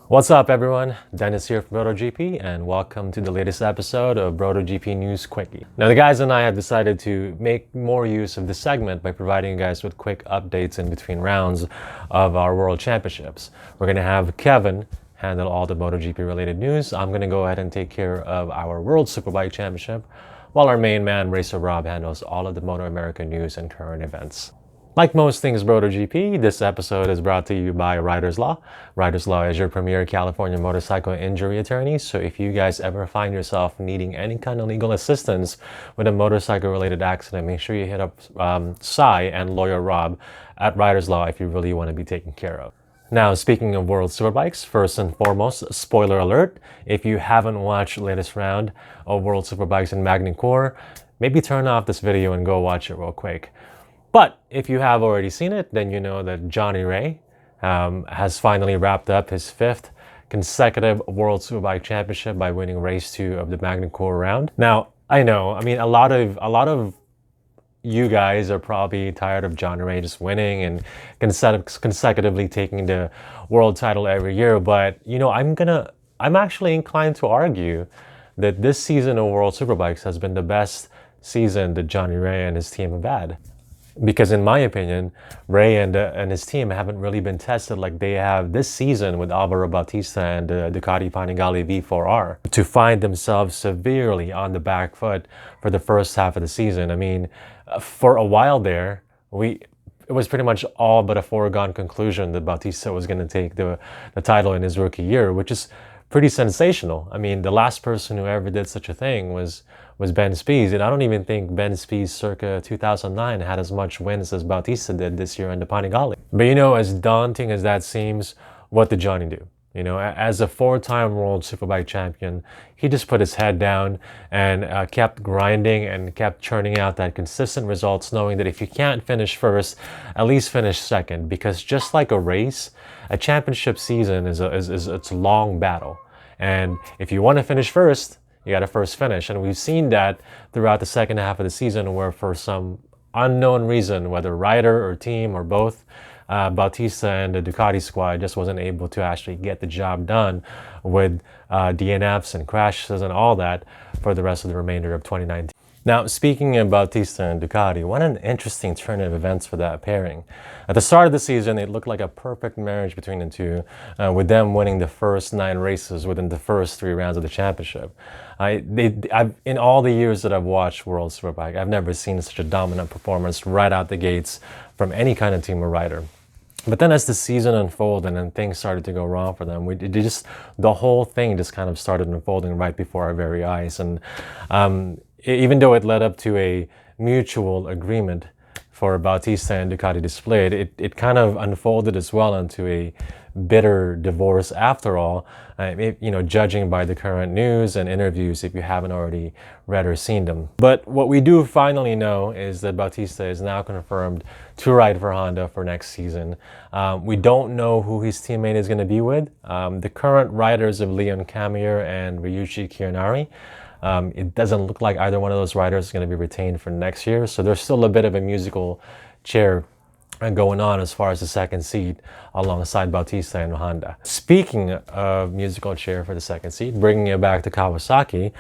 What's up, everyone? Dennis here from BrotoGP, and welcome to the latest episode of BrotoGP News Quickie. Now, the guys and I have decided to make more use of this segment by providing you guys with quick updates in between rounds of our World Championships. We're going to have Kevin handle all the MotoGP related news. I'm going to go ahead and take care of our World Superbike Championship, while our main man, Racer Rob, handles all of the Moto America news and current events. Like most things BrotoGP, this episode is brought to you by Riders Law. Riders Law is your premier California motorcycle injury attorney, so if you guys ever find yourself needing any kind of legal assistance with a motorcycle-related accident, make sure you hit up Cy and lawyer Rob at Riders Law if you really want to be taken care of. Now, speaking of World Superbikes, first and foremost, spoiler alert, if you haven't watched the latest round of World Superbikes in Magny Cours, maybe turn off this video and go watch it real quick. But if you have already seen it, then you know that Johnny Ray has finally wrapped up his 5th consecutive World Superbike Championship by winning race 2 of the Magny Cours round. Now, I know, a lot of you guys are probably tired of Johnny Ray just winning and consecutively taking the world title every year, but you know, I'm actually inclined to argue that this season of World Superbikes has been the best season that Johnny Ray and his team have had. Because in my opinion, Ray and his team haven't really been tested like they have this season with Alvaro Bautista and the Ducati Panigale V4R to find themselves severely on the back foot for the first half of the season. For a while there, it was pretty much all but a foregone conclusion that Bautista was going to take the title in his rookie year, which is pretty sensational. The last person who ever did such a thing was Ben Spies, and I don't even think Ben Spies circa 2009 had as much wins as Bautista did this year in the Panigale. But you know, as daunting as that seems, what did Johnny do? You know, as a 4-time World Superbike champion, he just put his head down and kept grinding and kept churning out that consistent results, knowing that if you can't finish first, at least finish second. Because just like a race, a championship season is a long battle. And if you want to finish first, you got to first finish. And we've seen that throughout the second half of the season, where for some unknown reason, whether rider or team or both, Bautista and the Ducati squad just wasn't able to actually get the job done with DNFs and crashes and all that for the rest of the remainder of 2019. Now, speaking of Bautista and Ducati, what an interesting turn of events for that pairing. At the start of the season, it looked like a perfect marriage between the two, with them winning the first 9 races within the first 3 rounds of the championship. In all the years that I've watched World Superbike, I've never seen such a dominant performance right out the gates from any kind of team or rider. But then as the season unfolded and things started to go wrong for them, the whole thing just kind of started unfolding right before our very eyes. And even though it led up to a mutual agreement for Bautista and Ducati to split, it kind of unfolded as well into a bitter divorce after all, judging by the current news and interviews if you haven't already read or seen them. But what we do finally know is that Bautista is now confirmed to ride for Honda for next season. We don't know who his teammate is going to be with. The current riders of Leon Camier and Ryuichi Kiyonari, it doesn't look like either one of those riders is going to be retained for next year. So there's still a bit of a musical chair going on as far as the second seat alongside Bautista and Honda. Speaking of musical chair for the second seat, bringing it back to Kawasaki,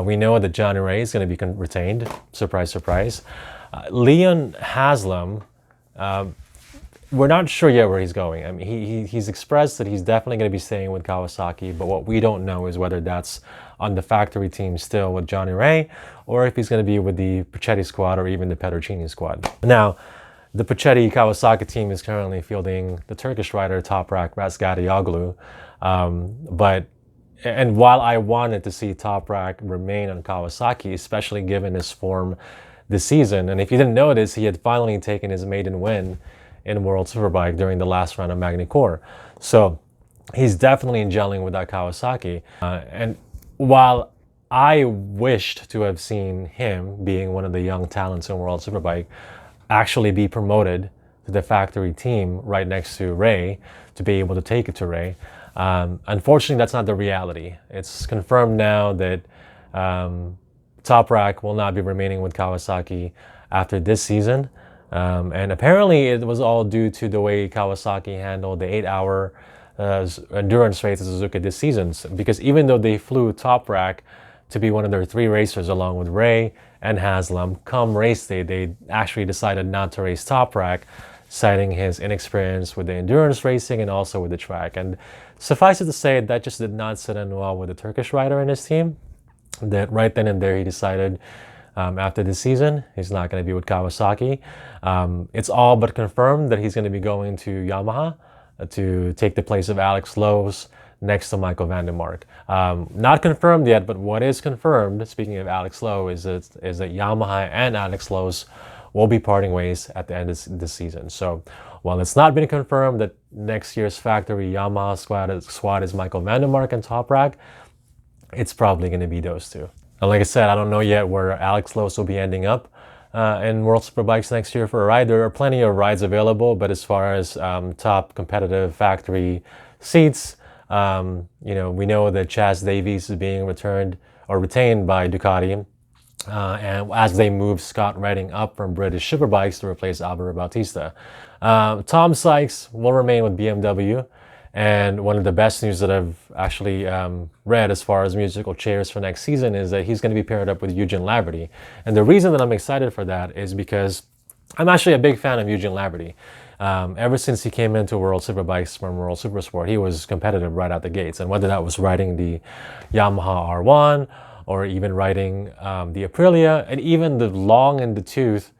we know that Johnny Ray is going to be retained. Surprise, surprise. Leon Haslam, we're not sure yet where he's going. He's expressed that he's definitely going to be staying with Kawasaki, but what we don't know is whether that's on the factory team still with Johnny Ray, or if he's going to be with the Puccetti squad or even the Pedrocini squad. Now, the Puccetti Kawasaki team is currently fielding the Turkish rider Toprak Razgatlioglu. And while I wanted to see Toprak remain on Kawasaki, especially given his form this season, and if you didn't notice, he had finally taken his maiden win in World Superbike during the last round of Magny Cours. So he's definitely gelling with that Kawasaki. And while I wished to have seen him, being one of the young talents in World Superbike, actually be promoted to the factory team right next to Ray to be able to take it to Ray, unfortunately, that's not the reality. It's confirmed now that Toprak will not be remaining with Kawasaki after this season. And apparently it was all due to the way Kawasaki handled the 8-hour endurance race at Suzuka this season, because even though they flew Top Rack to be one of their 3 racers along with Ray and Haslam, come race day, they actually decided not to race Top Rack, citing his inexperience with the endurance racing and also with the track. And suffice it to say, that just did not sit in well with the Turkish rider in his team. That right then and there he decided after this season he's not going to be with Kawasaki. It's all but confirmed that he's going to be going to Yamaha to take the place of Alex Lowe's next to Michael van der Mark. Not confirmed yet, but what is confirmed, speaking of Alex Lowe, is that Yamaha and Alex Lowe's will be parting ways at the end of this season. So while it's not been confirmed that next year's factory Yamaha squad is Michael van der Mark and Top Rack, it's probably going to be those two. And like I said, I don't know yet where Alex Lowe's will be ending up in World Superbikes next year for a ride. There are plenty of rides available, but as far as top competitive factory seats, we know that Chaz Davies is being returned or retained by Ducati, and as they move Scott Redding up from British Superbikes to replace Alvaro Bautista. Tom Sykes will remain with BMW, and one of the best news that I've actually read as far as musical chairs for next season is that he's going to be paired up with Eugene Laverty. And the reason that I'm excited for that is because I'm actually a big fan of Eugene Laverty. Ever since he came into World Superbikes from World Supersport, he was competitive right out the gates. And whether that was riding the Yamaha R1 or even riding the Aprilia and even the long in the tooth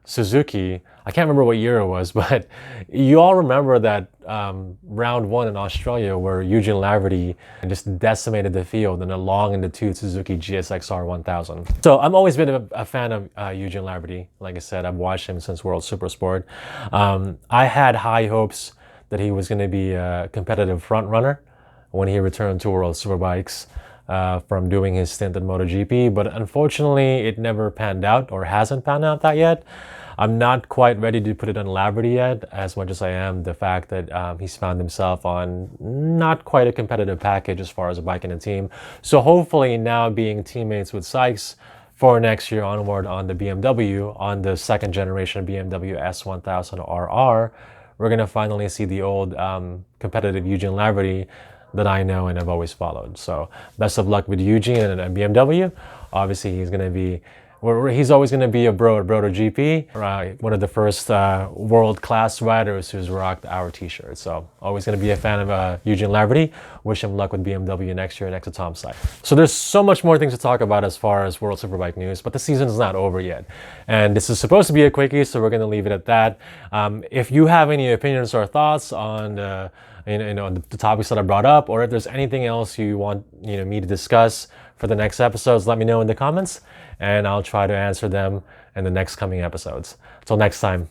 Suzuki, I can't remember what year it was, but you all remember that round 1 in Australia where Eugene Laverty just decimated the field in a long in the tooth Suzuki GSX-R 1000. So I've always been a fan of Eugene Laverty. Like I said, I've watched him since World Supersport. I had high hopes that he was going to be a competitive front runner when he returned to World Superbikes from doing his stint at MotoGP, but unfortunately it never panned out, or hasn't panned out that yet. I'm not quite ready to put it on Laverty yet, as much as I am the fact that he's found himself on not quite a competitive package as far as a bike and a team. So hopefully now being teammates with Sykes for next year onward on the BMW, on the 2nd generation BMW S1000RR, we're going to finally see the old competitive Eugene Laverty that I know and have always followed. So best of luck with Eugene and BMW. Obviously he's always going to be a bro at BrotoGP, one of the first world-class riders who's rocked our t-shirt. So always going to be a fan of Eugene Laverty. Wish him luck with BMW next year next to Tom Sykes. So there's so much more things to talk about as far as World Superbike news, but the season's not over yet. And this is supposed to be a quickie, so we're going to leave it at that. If you have any opinions or thoughts on the topics that I brought up, or if there's anything else you want me to discuss for the next episodes, let me know in the comments, and I'll try to answer them in the next coming episodes. Until next time,